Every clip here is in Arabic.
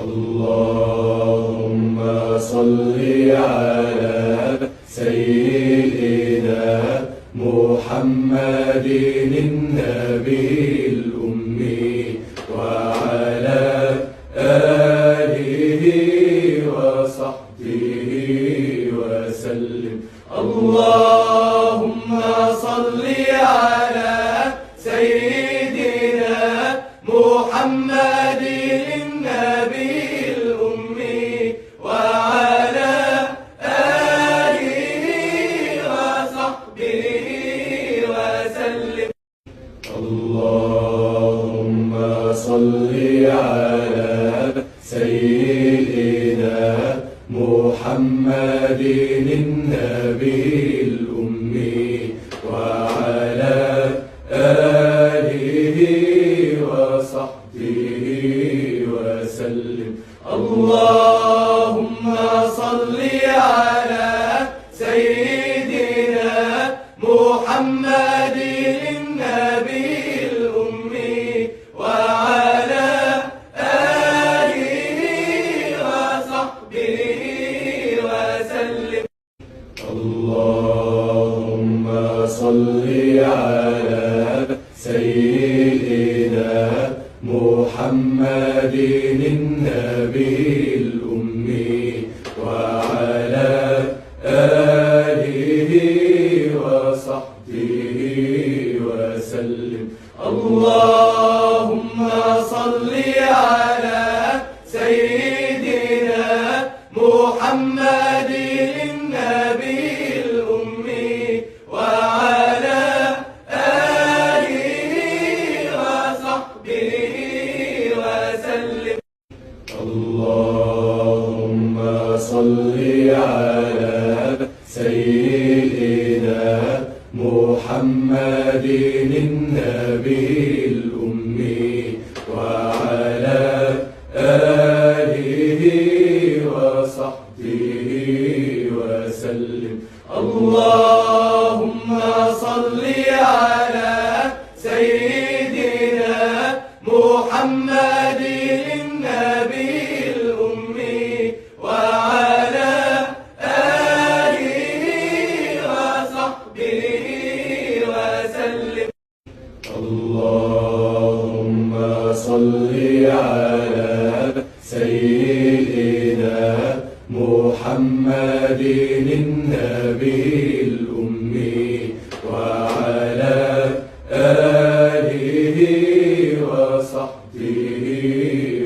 اللهم صل على سيدنا محمد النبي الأمي وعلى آله وصحبه وسلم. اللهم صل على سيدنا محمد النبي الأمي وعلى آله وصحبه وسلم. اللهم صل على سيدنا محمد النبي الأمي وعلى آله وصحبه وسلم. اللهم صل على سيدنا محمد النبي الأمي وعلى آله وصحبه وسلم. اللهم صل على سيدنا محمد النبي الأمي وعلى آله وصحبه وسلم. اللهم صل على سيدنا محمد النبي الأمي وعلى آله وصحبه وسلم. اللهم صل على سيدنا محمد النبي الأمي وعلى آله وصحبه وسلم. اللهم صل على سيدنا محمد النبي الأمي وعلى آله وصحبه وسلم. اللهم صل على سيدنا محمد النبي الأمي وعلى آله وصحبه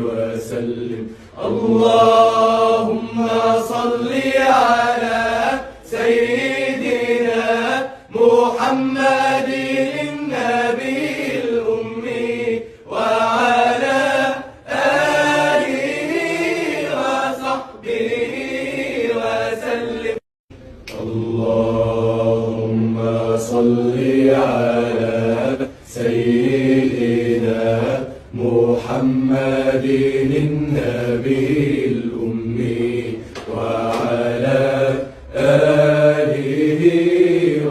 وسلم. اللهم صل على سيدنا محمد النبي الأمي وعلى آله وصحبه وسلم. اللهم صل على سيدنا محمد النبي الأمي وعلى آله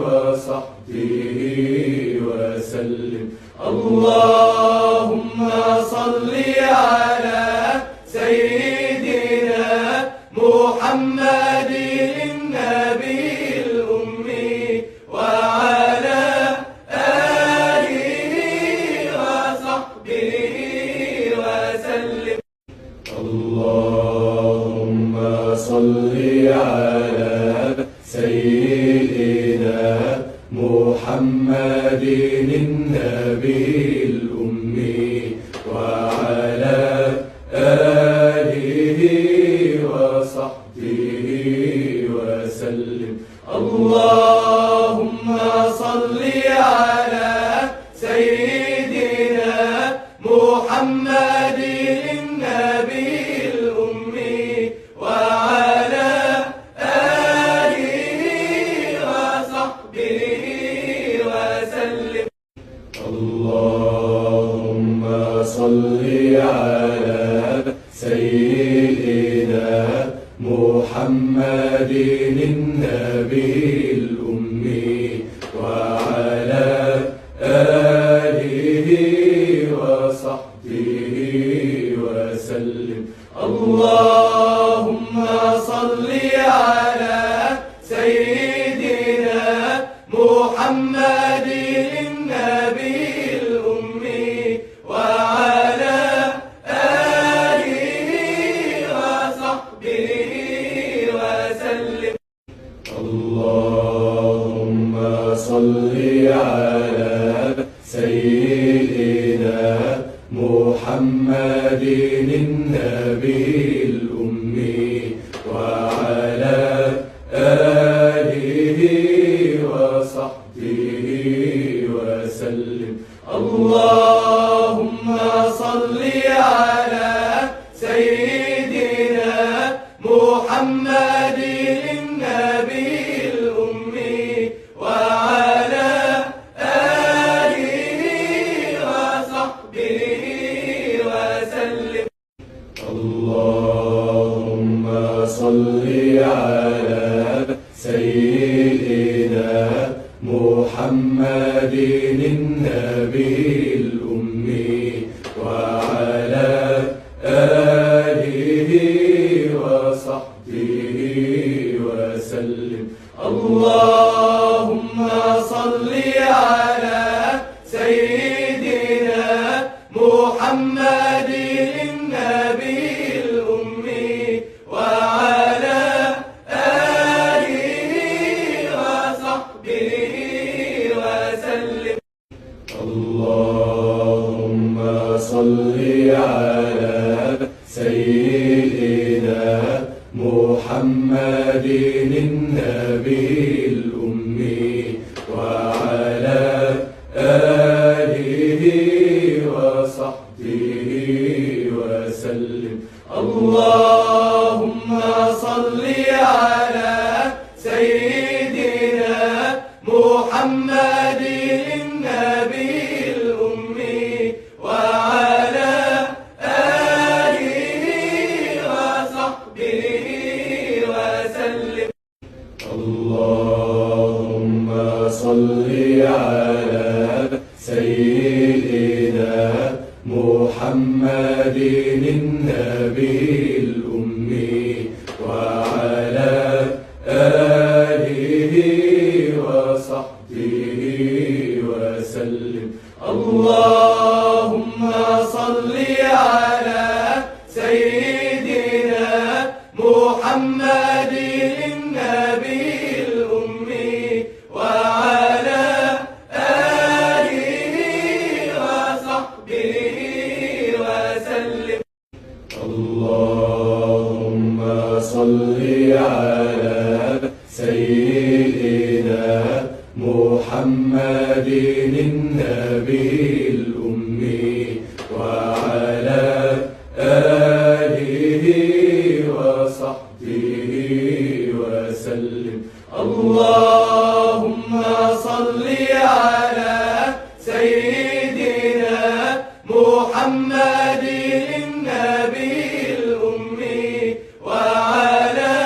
وصحبه وسلم. اللهم صل على سيدنا محمد النبي الأمي وعلى آله وصحبه وسلم. اللهم صل على سيدنا محمد النبي الأمي وعلى آله وصحبه وسلم. اللهم صل على سيدنا محمد النبي الأمي وعلى آله وصحبه وسلم. اللهم صل على سيدنا محمد النبي الأمي وعلى آله وصحبه وسلم. وسلم. اللهم صل على سيدنا محمد النبي الأمي وعلى آله وصحبه وسلم. اللهم صل على سيدنا محمد النبي الأمي وعلى آله وصحبه وسلم. اللهم صل على سيدنا محمد النبي الأمي وعلى آله وصحبه وسلم. اللهم صل على سيدنا محمد النبي الأمي وعلى آله وصحبه وسلم. اللهم صل على سيدنا محمد النبي الأمي وعلى آله وصحبه وسلم. اللهم صل على سيدنا محمد النبي الأمي وعلى آله وصحبه وسلم. اللهم صل على سيدنا محمد النبي الأمي وعلى آله وصحبه وسلم. اللهم صل على سيدنا محمد النبي الأمي وعلى آله وصحبه وسلم. اللهم صل على سيدنا محمد النبي الأمي وعلى آله وصحبه وسلم. اللهم صل على سيدنا محمد النبي الأمي وعلى آله وصحبه وسلم. اللهم صل على سيدنا محمد النبي الأمي وعلى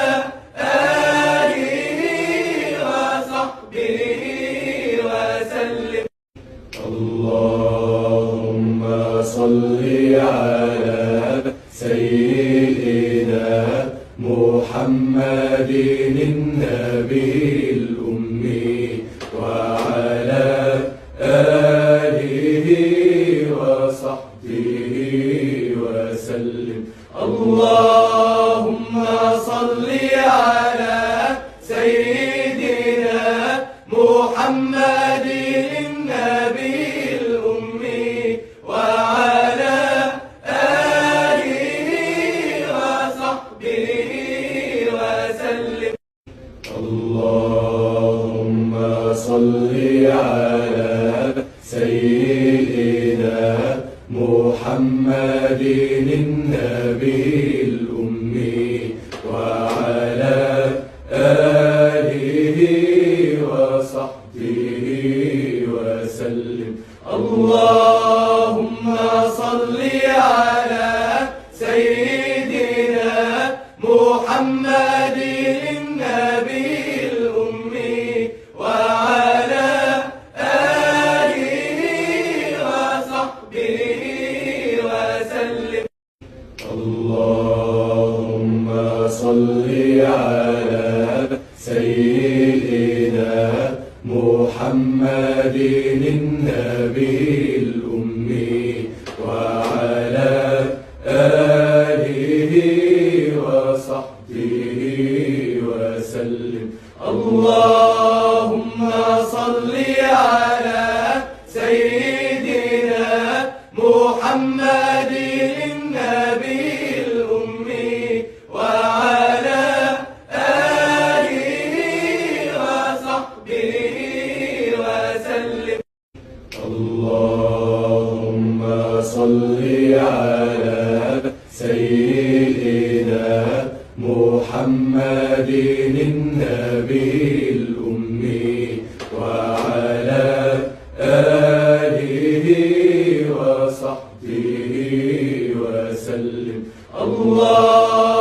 آله وصحبه وسلم. اللهم صل على سيدنا محمد النبي الأمي وعلى آله وصحبه وسلم. اللهم صل على سيدنا محمد النبي الأمي وعلى آله وصحبه وسلم. اللهم صل على سيدنا محمد النبي الأمي وعلى آله وصحبه وسلم. اللهم صل على سيدنا محمد النبي الأمي وعلى آله وصحبه وسلم. الله اللهم صل على سيدنا محمد النبي الأمي وعلى آله وصحبه وسلم. اللهم صل على سيدنا محمد النبي الأمي وعلى آله وصحبه وسلم. اللهم صل على سيدنا محمد النبي الأمي وعلى آله وصحبه وسلم. الله